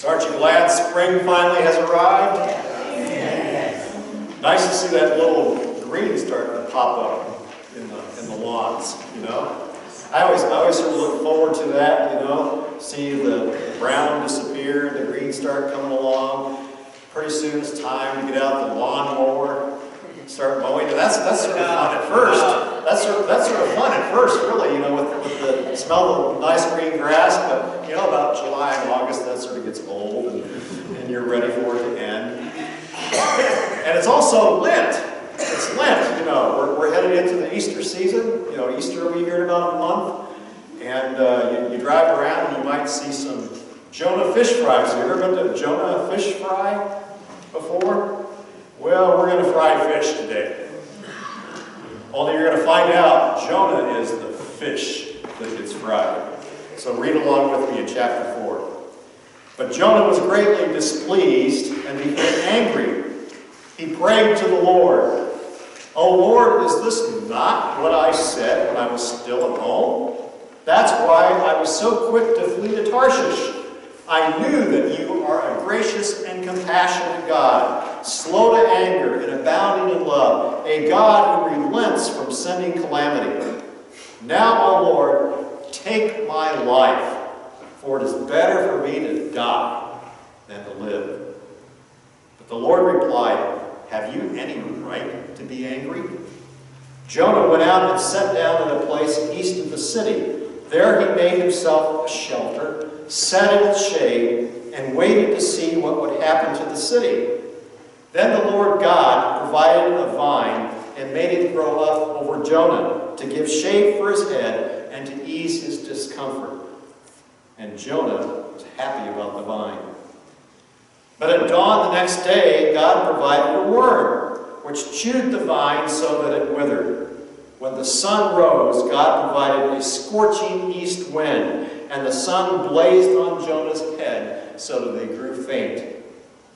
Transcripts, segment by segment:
Aren't you glad spring finally has arrived? Nice to see that little green starting to pop up in the lawns, you know. I always sort of look forward to that, you know. See the brown disappear and the green start coming along. Pretty soon it's time to get out the lawnmower, start mowing. That's sort of fun at first. That's sort of fun at first, really, you know, with the smell of nice green grass. But you know, about July and August, that sort of gets old, and you're ready for it to end. And it's also Lent. It's Lent, you know. We're headed into the Easter season. You know, Easter will be here in about a month. And you drive around and you might see some Jonah fish fries. Have you ever been to Jonah fish fry before? Well, we're going to fry fish today. Only you're going to find out Jonah is the fish that gets fried. So read along with me in chapter 4. But Jonah was greatly displeased and became angry. He prayed to the Lord, "O Lord, is this not what I said when I was still at home? That's why I was so quick to flee to Tarshish. I knew that you are a gracious and compassionate God, slow to anger and abounding in love, a God who relents from sending calamity. Now, O Lord, take my life, for it is better for me to die than to live." But the Lord replied, "Have you any right to be angry?" Jonah went out and sat down in a place east of the city. There he made himself a shelter, sat in its shade, and waited to see what would happen to the city. Then the Lord God provided a vine and made it grow up over Jonah to give shade for his head and to ease his discomfort. And Jonah was happy about the vine. But at dawn the next day, God provided a worm, which chewed the vine so that it withered. When the sun rose, God provided a scorching east wind, and the sun blazed on Jonah's head so that he grew faint.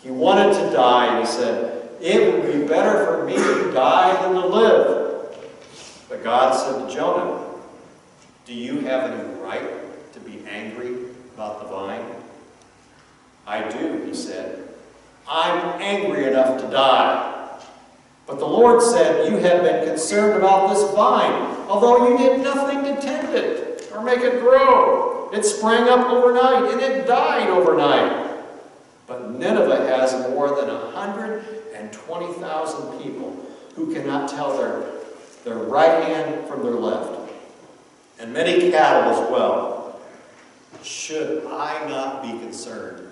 He wanted to die, and he said, "It would be better for me to die than to live." But God said to Jonah, "Do you have any right to be angry about the vine?" "I do," he said. "I'm angry enough to die." But the Lord said, "You have been concerned about this vine, although you did nothing to tend it or make it grow. It sprang up overnight, and it died overnight. But Nineveh has more than 120,000 people who cannot tell their right hand from their left, and many cattle as well. Should I not be concerned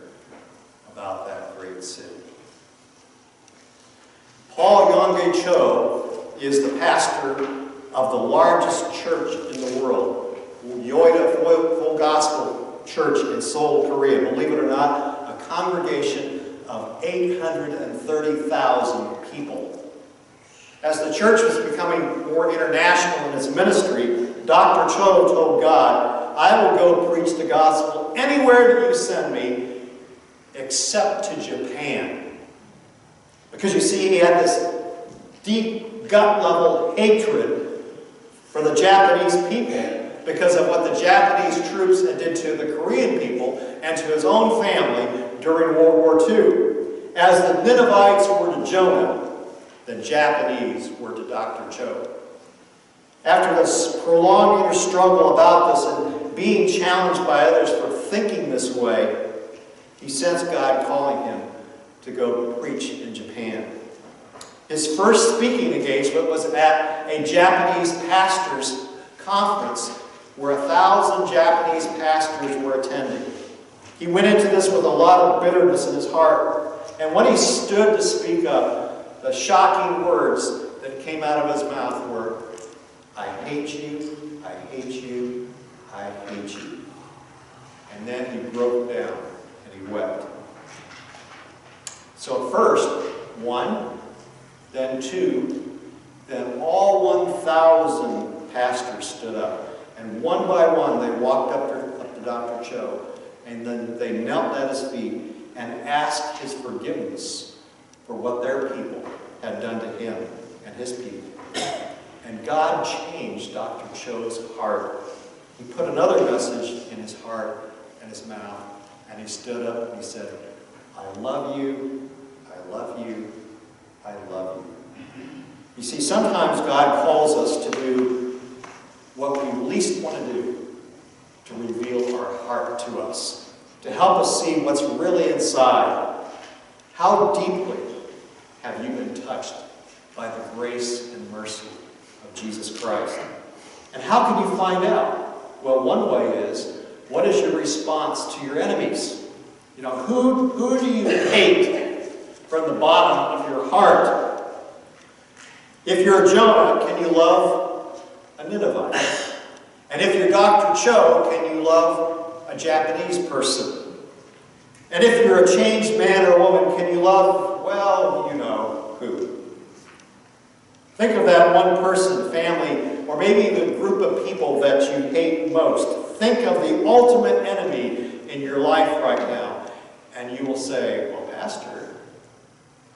about that great city?" Paul Yonggi Cho is the pastor of the largest church in the world, Yoida Full Gospel Church in Seoul, Korea. Believe it or not, a congregation of 830,000 people. As the church was becoming more international in its ministry, Dr. Cho told God, "I will go preach the gospel anywhere that you send me, except to Japan." Because you see, he had this deep gut-level hatred for the Japanese people because of what the Japanese troops did to the Korean people and to his own family during World War II. As the Ninevites were to Jonah, the Japanese were to Dr. Cho. After this prolonged inner struggle about this and being challenged by others for thinking this way, he sensed God calling him to go preach in Japan. His first speaking engagement was at a Japanese pastors' conference where 1,000 Japanese pastors were attending. He went into this with a lot of bitterness in his heart, and when he stood to speak up, the shocking words that came out of his mouth were, "I hate you, I hate you, I hate you." And then he broke down and he wept. So first, one, then two, then all 1,000 pastors stood up. And one by one, they walked up to Dr. Cho, and then they knelt at his feet and asked his forgiveness for what their people had done to him and his people. And God changed Dr. Cho's heart. He put another message in his heart and his mouth, And he stood up and he said, I love you, I love you, I love you. You see, sometimes God calls us to do what we least want to do, to reveal our heart to us, to help us see what's really inside. How deeply have you been touched by the grace and mercy of Jesus Christ? And how can you find out? Well, one way is, what is your response to your enemies? You know, who do you hate from the bottom of your heart? If you're Jonah, can you love a Ninevite? And if you're Dr. Cho, can you love a Japanese person? And if you're a changed man or woman, can you love, well, you know who? Think of that one person, family, or maybe the group of people that you hate most. Think of the ultimate enemy in your life right now. And you will say, well, Pastor,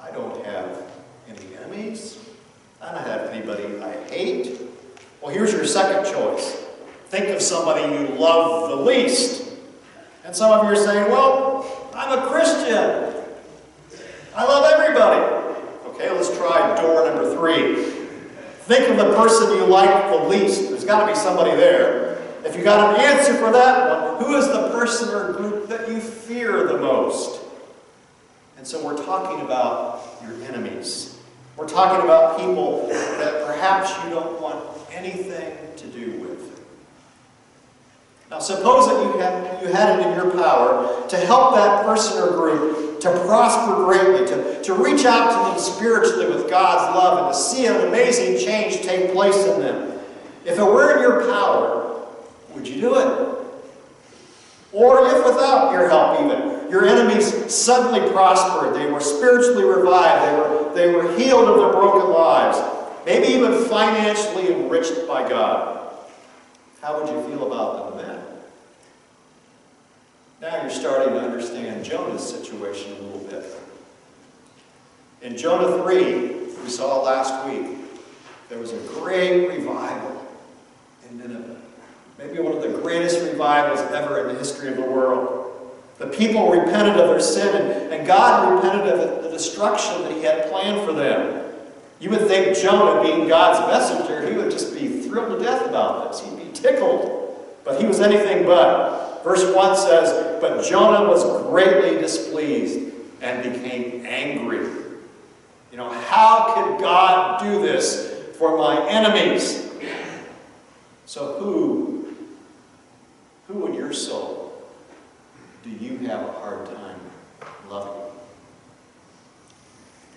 I don't have any enemies. I don't have anybody I hate. Well, here's your second choice. Think of somebody you love the least. And some of you are saying, well, I'm a Christian. I love everybody. Okay, let's try door number 3. Think of the person you like the least. There's got to be somebody there. If you got an answer for that one, who is the person or group that you fear the most? And so we're talking about your enemies. We're talking about people that perhaps you don't want anything to do with. Now suppose that you had it in your power to help that person or group to prosper greatly, to reach out to them spiritually with God's love and to see an amazing change take place in them. If it were in your power, would you do it? Or if without your help even, your enemies suddenly prospered, they were spiritually revived, they were healed of their broken lives, maybe even financially enriched by God, how would you feel about them then? Now you're starting to understand Jonah's situation a little bit. In Jonah 3, we saw last week, there was a great revival in Nineveh. Maybe one of the greatest revivals ever in the history of the world. The people repented of their sin, and God repented of the destruction that he had planned for them. You would think Jonah, being God's messenger, he would just be thrilled to death about this. He'd be tickled. But he was anything but. Verse 1 says, but Jonah was greatly displeased and became angry. You know, how could God do this for my enemies? So who in your soul do you have a hard time loving?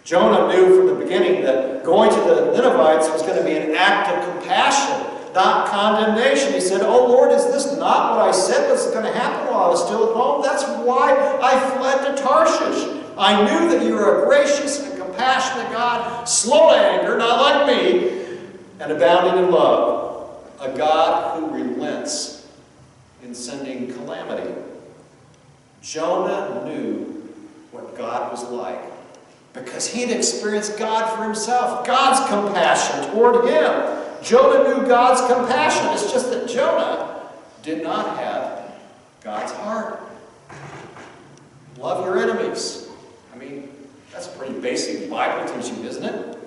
Jonah knew from the beginning that going to the Ninevites was going to be an act of compassion, not condemnation. He said, oh Lord, is this not what I said was going to happen while I was still at home? That's why I fled to Tarshish. I knew that you were a gracious and compassionate God, slow to anger, not like me, and abounding in love, a God who relents in sending calamity. Jonah knew what God was like because he'd experienced God for himself, God's compassion toward him. Jonah knew God's compassion. It's just that Jonah did not have God's heart. Love your enemies. I mean, that's a pretty basic Bible teaching, isn't it?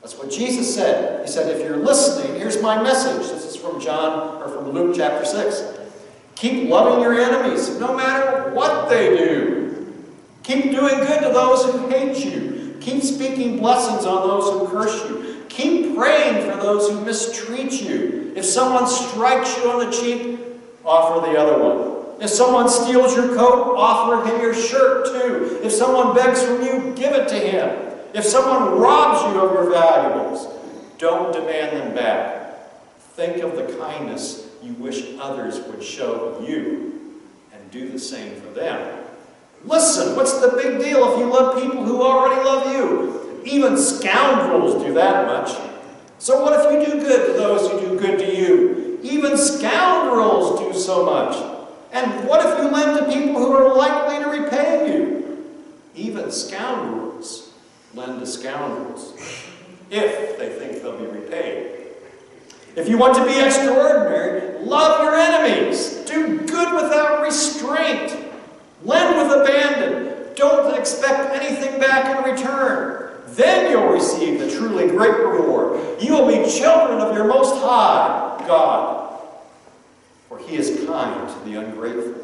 That's what Jesus said. He said, if you're listening, here's my message. This is from from Luke chapter 6. Keep loving your enemies, no matter what they do. Keep doing good to those who hate you. Keep speaking blessings on those who curse you. Keep praying for those who mistreat you. If someone strikes you on the cheek, offer the other one. If someone steals your coat, offer him your shirt too. If someone begs from you, give it to him. If someone robs you of your valuables, don't demand them back. Think of the kindness you wish others would show you and do the same for them. Listen, what's the big deal if you love people who already love you? Even scoundrels do that much. So what if you do good to those who do good to you? Even scoundrels do so much. And what if you lend to people who are likely to repay you? Even scoundrels lend to scoundrels if they think they'll be repaid. If you want to be extraordinary, love your enemies. Do good without restraint. abandoned. Don't expect anything back in return. Then you'll receive the truly great reward. You will be children of your Most High God. For He is kind to the ungrateful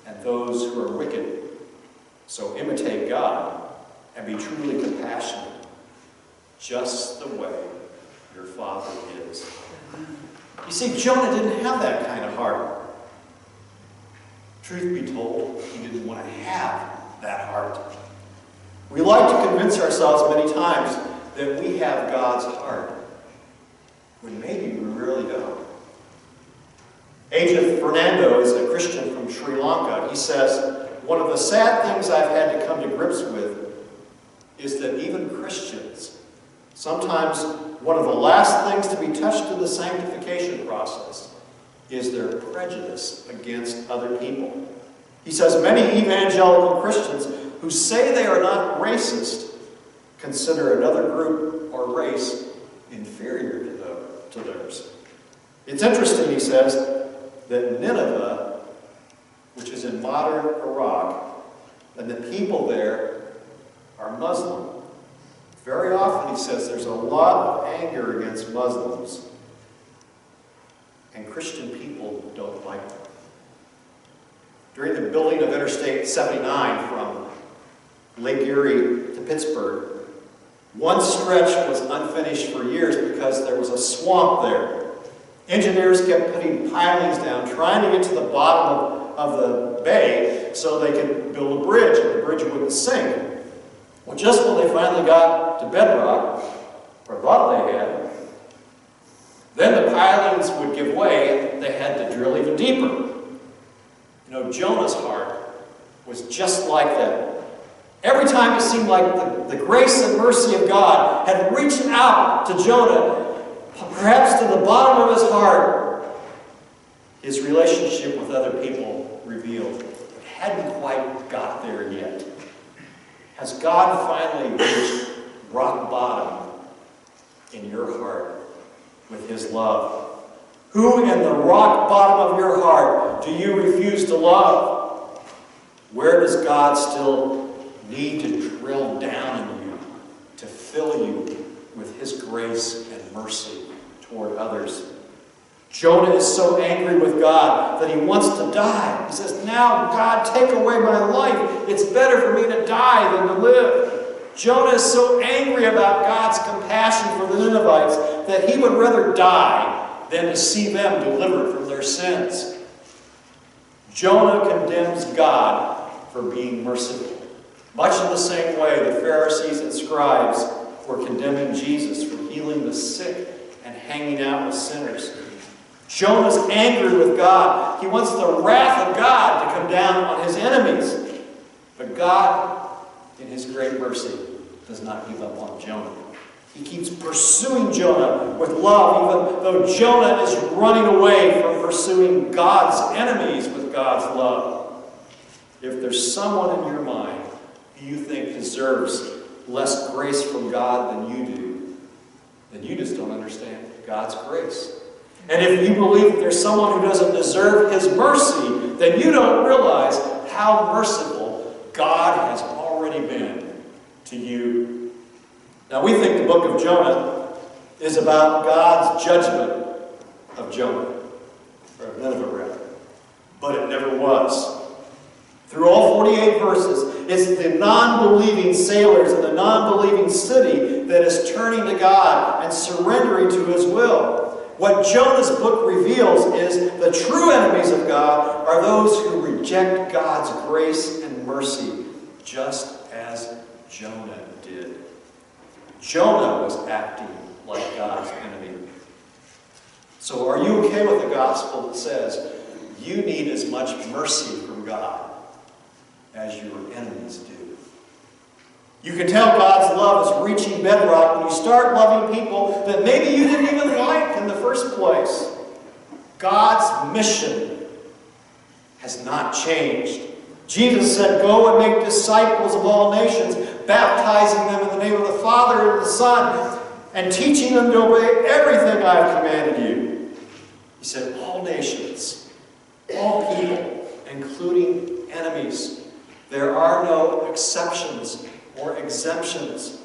and those who are wicked. So imitate God and be truly compassionate, just the way your Father is. You see, Jonah didn't have that kind of heart. Truth be told, he didn't want to have that heart. We like to convince ourselves many times that we have God's heart, when maybe we really don't. Ajith Fernando is a Christian from Sri Lanka. He says, one of the sad things I've had to come to grips with is that even Christians, sometimes one of the last things to be touched in the sanctification process is their prejudice against other people. He says many evangelical Christians who say they are not racist consider another group or race inferior to theirs. It's interesting, he says, that Nineveh, which is in modern Iraq, and the people there are Muslim. Very often, he says, there's a lot of anger against Muslims, and Christian people don't like them. During the building of Interstate 79 from Lake Erie to Pittsburgh, one stretch was unfinished for years because there was a swamp there. Engineers kept putting pilings down, trying to get to the bottom of the bay so they could build a bridge, and the bridge wouldn't sink. Well, just when they finally got to bedrock, or thought they had, then the pilings would give way, and they had to drill even deeper. You know, Jonah's heart was just like that. Every time it seemed like the grace and mercy of God had reached out to Jonah, perhaps to the bottom of his heart, his relationship with other people revealed it hadn't quite got there yet. Has God finally reached rock bottom in your heart with His love? Who in the rock bottom of your heart do you refuse to love? Where does God still need to drill down in you to fill you with His grace and mercy toward others? Jonah is so angry with God that he wants to die. He says, now, God, take away my life. It's better for me to die than to live. Jonah is so angry about God's compassion for the Ninevites that he would rather die than to see them delivered from their sins. Jonah condemns God for being merciful, much in the same way the Pharisees and scribes were condemning Jesus for healing the sick and hanging out with sinners. Jonah's angry with God. He wants the wrath of God to come down on his enemies. But God, in His great mercy, does not give up on Jonah. He keeps pursuing Jonah with love, even though Jonah is running away from pursuing God's enemies with God's love. If there's someone in your mind who you think deserves less grace from God than you do, then you just don't understand God's grace. And if you believe that there's someone who doesn't deserve His mercy, then you don't realize how merciful God has already been to you. Now, we think the book of Jonah is about God's judgment of Jonah, or of Nineveh, rather. But it never was. Through all 48 verses, it's the non-believing sailors in the non-believing city that is turning to God and surrendering to His will. What Jonah's book reveals is the true enemies of God are those who reject God's grace and mercy, just as Jonah did. Jonah was acting like God's enemy. So are you okay with the gospel that says you need as much mercy from God as your enemies do? You can tell God's love is reaching bedrock when you start loving people that maybe you didn't even like in the first place. God's mission has not changed. Jesus said, go and make disciples of all nations, baptizing them in the name of the Father and the Son, and teaching them to obey everything I have commanded you. He said, all nations, all people, including enemies. There are no exceptions or exemptions.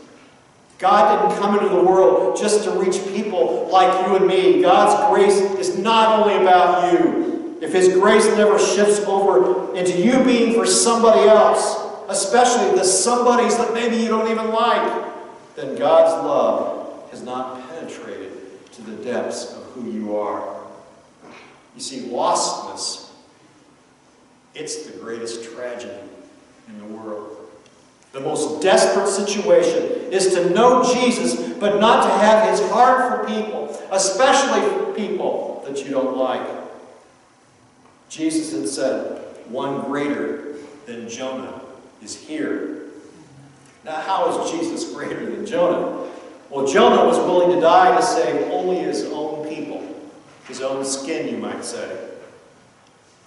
God didn't come into the world just to reach people like you and me. God's grace is not only about you. If His grace never shifts over into you being for somebody else, especially the somebodies that maybe you don't even like, then God's love has not penetrated to the depths of who you are. You see, lostness, it's the greatest tragedy in the world. The most desperate situation is to know Jesus, but not to have His heart for people, especially people that you don't like. Jesus had said, one greater than Jonah is here. Now, how is Jesus greater than Jonah? Well, Jonah was willing to die to save only his own people, his own skin, you might say.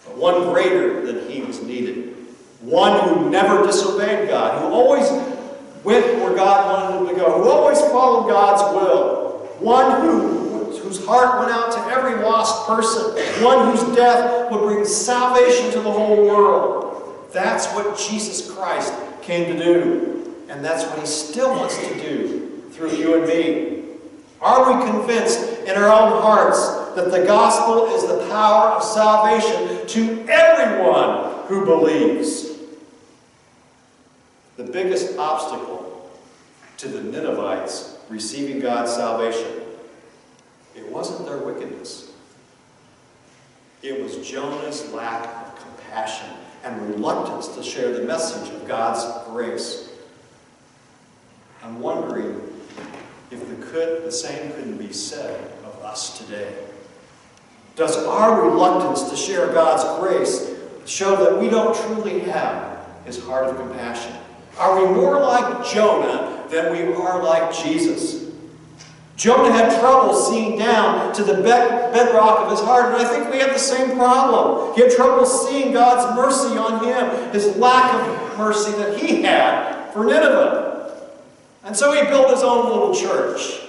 But one greater than he was needed. One who never disobeyed God, who always went where God wanted him to go, who always followed God's will. One whose heart went out to every lost person. One whose death would bring salvation to the whole world. That's what Jesus Christ came to do. And that's what He still wants to do through you and me. Are we convinced in our own hearts that the gospel is the power of salvation to everyone who believes? The biggest obstacle to the Ninevites receiving God's salvation, it wasn't their wickedness. It was Jonah's lack of compassion and reluctance to share the message of God's grace. I'm wondering if the same couldn't be said of us today. Does our reluctance to share God's grace show that we don't truly have His heart of compassion? Are we more like Jonah than we are like Jesus? Jonah had trouble seeing down to the bedrock of his heart, and I think we have the same problem. He had trouble seeing God's mercy on him, His lack of mercy that He had for Nineveh. And so he built his own little church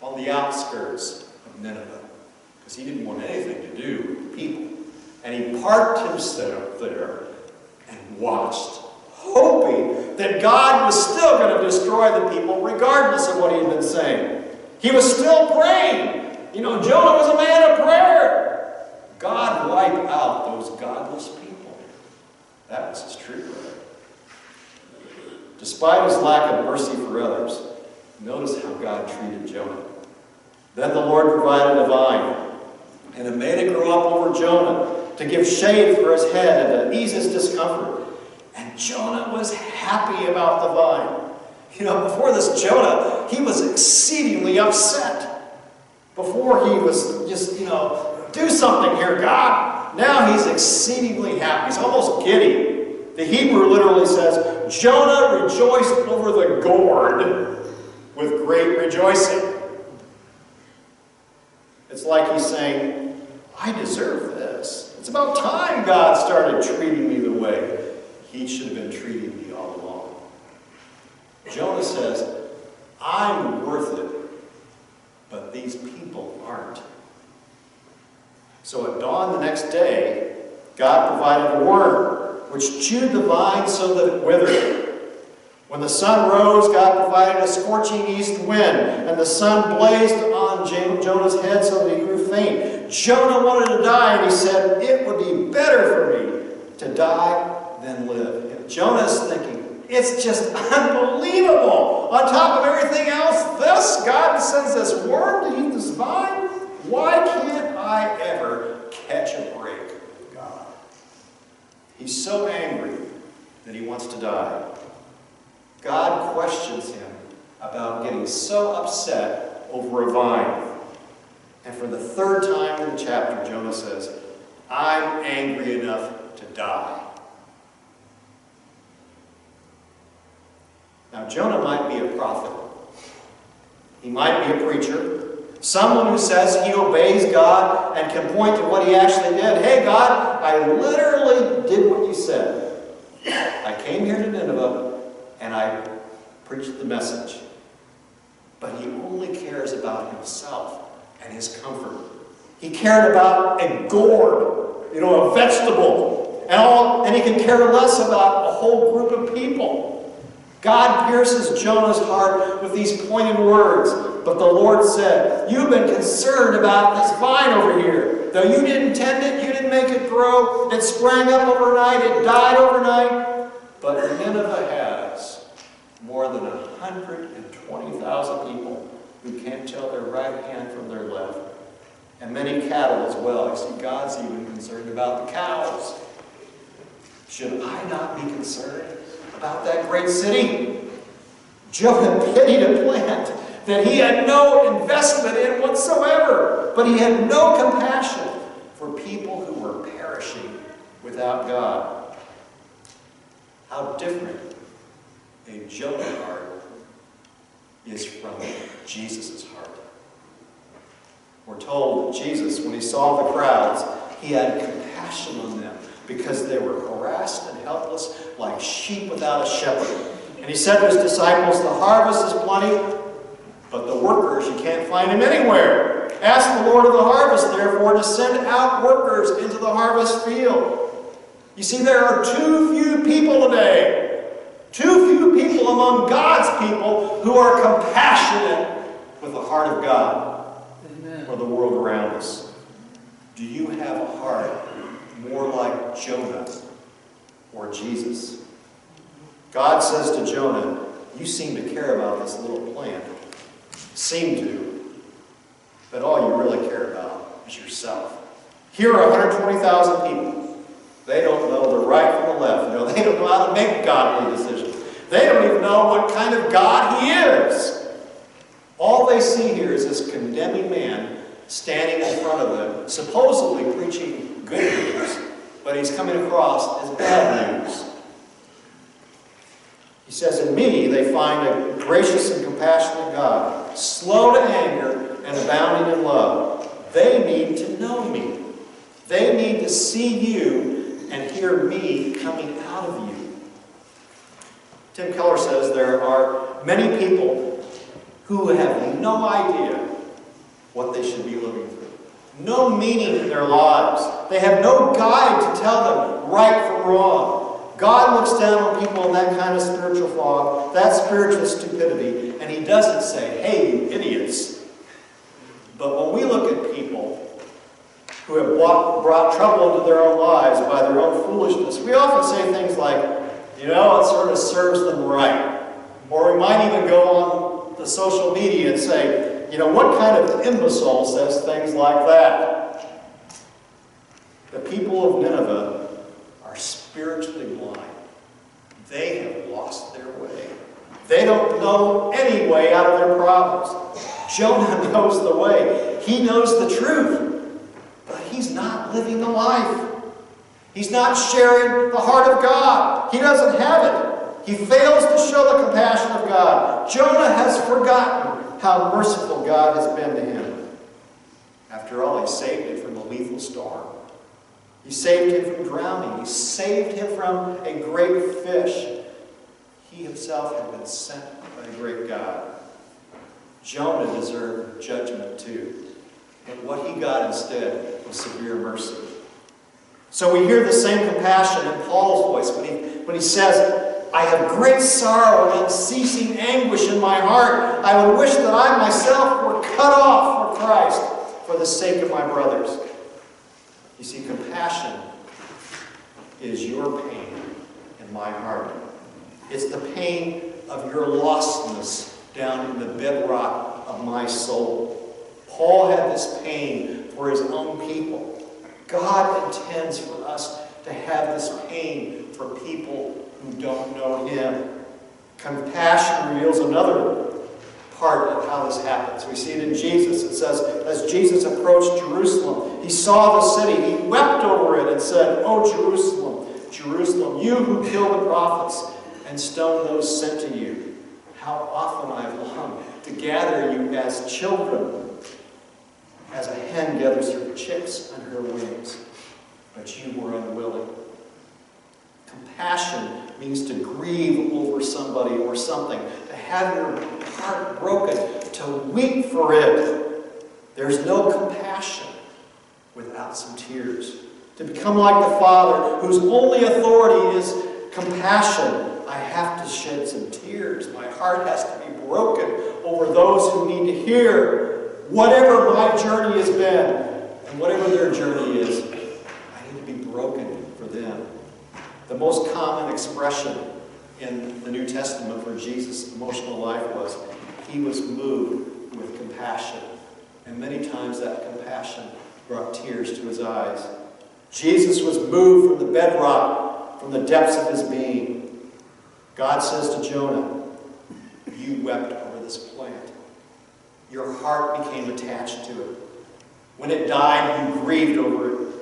on the outskirts of Nineveh, because he didn't want anything to do with people. And he parked himself there and watched, hoping that God was still going to destroy the people regardless of what He had been saying. He was still praying. You know, Jonah was a man of prayer. God wipe out those godless people. That was his true prayer. Despite his lack of mercy for others, notice how God treated Jonah. Then the Lord provided a vine, and it made it grow up over Jonah to give shade for his head and to ease his discomfort. And Jonah was happy about the vine. You know, before this Jonah, he was exceedingly upset. Before he was just, do something here, God. Now he's exceedingly happy. He's almost giddy. The Hebrew literally says, Jonah rejoiced over the gourd with great rejoicing. It's like he's saying, I deserve this. It's about time God started treating me the way He should have been treating me all along. Jonah says, I'm worth it, but these people aren't. So at dawn the next day, God provided a worm, which chewed the vine so that it withered. When the sun rose, God provided a scorching east wind, and the sun blazed on Jonah's head so that he grew faint. Jonah wanted to die, and he said, it would be better for me to die than live. And Jonah's thinking, it's just unbelievable. On top of everything else, God sends this worm to eat this vine? Why can't I ever catch a break with God? He's so angry that he wants to die. God questions him about getting so upset over a vine. And for the third time in the chapter, Jonah says, I'm angry enough to die. Now, Jonah might be a prophet. He might be a preacher. Someone who says he obeys God and can point to what he actually did. Hey, God, I literally did what you said. I came here to Nineveh and I preached the message. But he only cares about himself and his comfort. He cared about a gourd, a vegetable. and he can care less about a whole group of people. God pierces Jonah's heart with these pointed words. But the Lord said, you've been concerned about this vine over here. Though you didn't tend it, you didn't make it grow, it sprang up overnight, it died overnight. But Nineveh has more than 120,000 people who can't tell their right hand from their left. And many cattle as well. I see God's even concerned about the cows. Should I not be concerned about that great city? Jonah pitied a plant that he had no investment in whatsoever, but he had no compassion for people who were perishing without God. How different a Jonah heart is from Jesus' heart. We're told that Jesus, when he saw the crowds, he had compassion on them because they were harassed and helpless like sheep without a shepherd. And he said to his disciples, the harvest is plenty, but the workers, you can't find them anywhere. Ask the Lord of the harvest, therefore, to send out workers into the harvest field. You see, there are too few people today, too few people among God's people who are compassionate with the heart of God for the world around us. Do you have a heart more like Jonah or Jesus? God says to Jonah, you seem to care about this little plant. Seem to. But all you really care about is yourself. Here are 120,000 people. They don't know the right from the left. No, they don't know how to make godly decisions. They don't even know what kind of God he is. All they see here is this condemning man standing in front of them, supposedly preaching good news, but he's coming across as bad news. He says, in me they find a gracious and compassionate God, slow to anger and abounding in love. They need to know me. They need to see you and hear me coming out of you. Tim Keller says there are many people who have no idea what they should be living through. No meaning in their lives. They have no guide to tell them right from wrong. God looks down on people in that kind of spiritual fog, that spiritual stupidity, and he doesn't say, hey, you idiots. But when we look at people who have brought trouble into their own lives by their own foolishness, we often say things like, you know, it sort of serves them right. Or we might even go on the social media and say, you know, what kind of imbecile says things like that? The people of Nineveh are spiritually blind. They have lost their way. They don't know any way out of their problems. Jonah knows the way. He knows the truth. But he's not living the life. He's not sharing the heart of God. He doesn't have it. He fails to show the compassion of God. Jonah has forgotten how merciful God has been to him. After all, he saved him from a lethal storm. He saved him from drowning. He saved him from a great fish. He himself had been sent by a great God. Jonah deserved judgment too. But what he got instead was severe mercy. So we hear the same compassion in Paul's voice when he says, I have great sorrow and unceasing anguish in my heart. I would wish that I myself were cut off for Christ for the sake of my brothers. You see, compassion is your pain in my heart. It's the pain of your lostness down in the bedrock of my soul. Paul had this pain for his own people. God intends for us to have this pain for people who don't know him. Compassion reveals another part of how this happens. We see it in Jesus. It says, as Jesus approached Jerusalem, he saw the city. He wept over it and said, "O Jerusalem, Jerusalem, you who kill the prophets and stone those sent to you. How often I have longed to gather you as children, as a hen gathers her chicks under her wings, but you were unwilling." Compassion means to grieve over somebody or something, to have your heart broken, to weep for it. There's no compassion without some tears. to become like the Father, whose only authority is compassion, I have to shed some tears. My heart has to be broken over those who need to hear whatever my journey has been, and whatever their journey is, I need to be broken for them. The most common expression in the New Testament for Jesus' emotional life was, he was moved with compassion. And many times that compassion brought tears to his eyes. Jesus was moved from the bedrock, from the depths of his being. God says to Jonah, you wept over this plant. Your heart became attached to it. When it died, you grieved over it.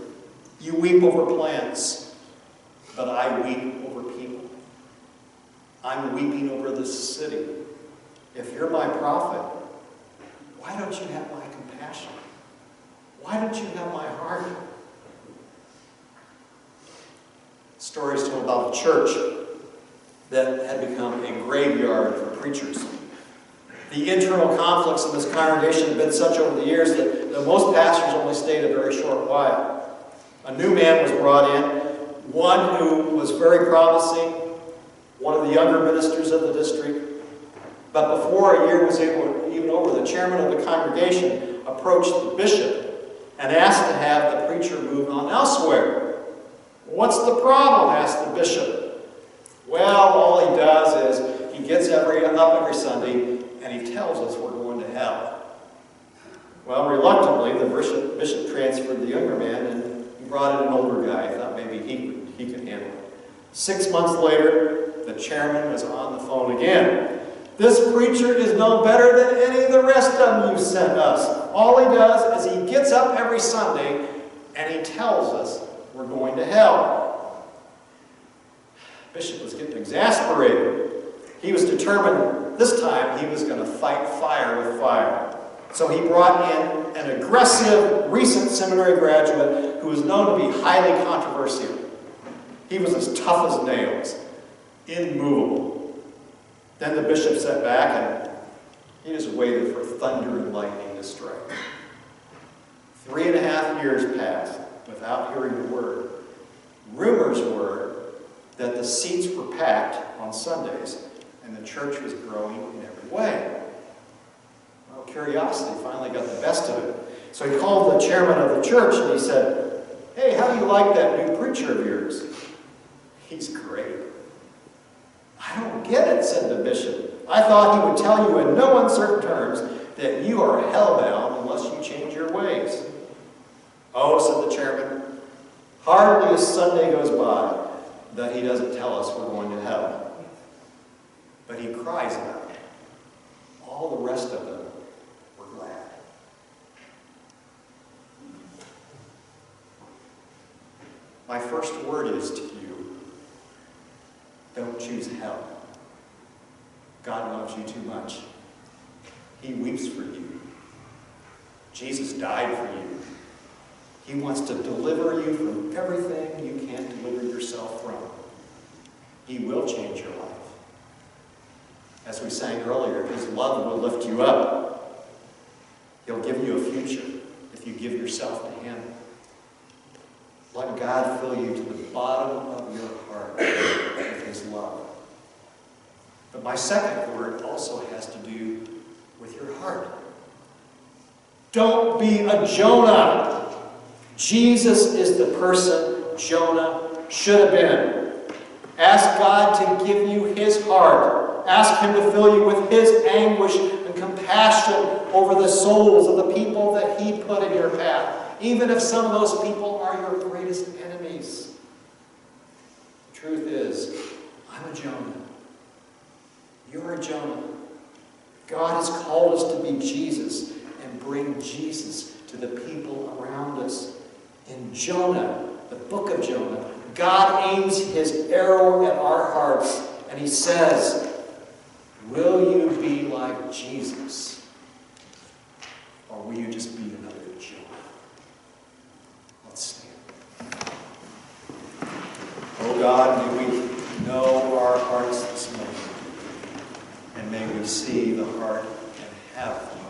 You weep over plants, but I weep over people. I'm weeping over this city. If you're my prophet, why don't you have my compassion? Why don't you have my heart? Stories told about a church that had become a graveyard for preachers. The internal conflicts in this congregation have been such over the years that most pastors only stayed a very short while. A new man was brought in, one who was very promising, one of the younger ministers of the district. But before a year was even over, the chairman of the congregation approached the bishop and asked to have the preacher moved on elsewhere. What's the problem? Asked the bishop. Well, all he does is he gets up every Sunday and he tells us we're going to hell. Well, reluctantly, the bishop transferred the younger man and he brought in an older guy. He thought maybe he could handle it. 6 months later, the chairman was on the phone again. This preacher is no better than any of the rest of them you sent us. All he does is he gets up every Sunday and he tells us we're going to hell. Bishop was getting exasperated. He was determined this time he was going to fight fire with fire. So he brought in an aggressive, recent seminary graduate who was known to be highly controversial. He was as tough as nails, immovable. Then the bishop sat back and he just waited for thunder and lightning to strike. 3.5 years passed without hearing a word. Rumors were that the seats were packed on Sundays and the church was growing in every way. Well, curiosity finally got the best of it. So he called the chairman of the church and he said, hey, how do you like that new preacher of yours? He's great. I don't get it, said the bishop. I thought he would tell you in no uncertain terms that you are hellbound unless you change your ways. Oh, said the chairman, hardly a Sunday goes by that he doesn't tell us we're going to hell. But he cries about it. All the rest of them were glad. My first word is to you, don't choose hell. God loves you too much. He weeps for you. Jesus died for you. He wants to deliver you from everything you can't deliver yourself from. He will change your life. As we sang earlier, His love will lift you up. He'll give you a future if you give yourself to Him. Let God fill you to the bottom of your heart with His love. But my second word also has to do with your heart. Don't be a Jonah. Jesus is the person Jonah should have been. Ask God to give you His heart. Ask Him to fill you with His anguish and compassion over the souls of the people that He put in your path, even if some of those people are your greatest enemies. The truth is, I'm a Jonah. You're a Jonah. God has called us to be Jesus and bring Jesus to the people around us. In Jonah, the book of Jonah, God aims His arrow at our hearts and He says, will you be like Jesus? Or will you just be another Jonah? Let's stand. Oh God, may we know our hearts this morning. And may we see the heart and have the heart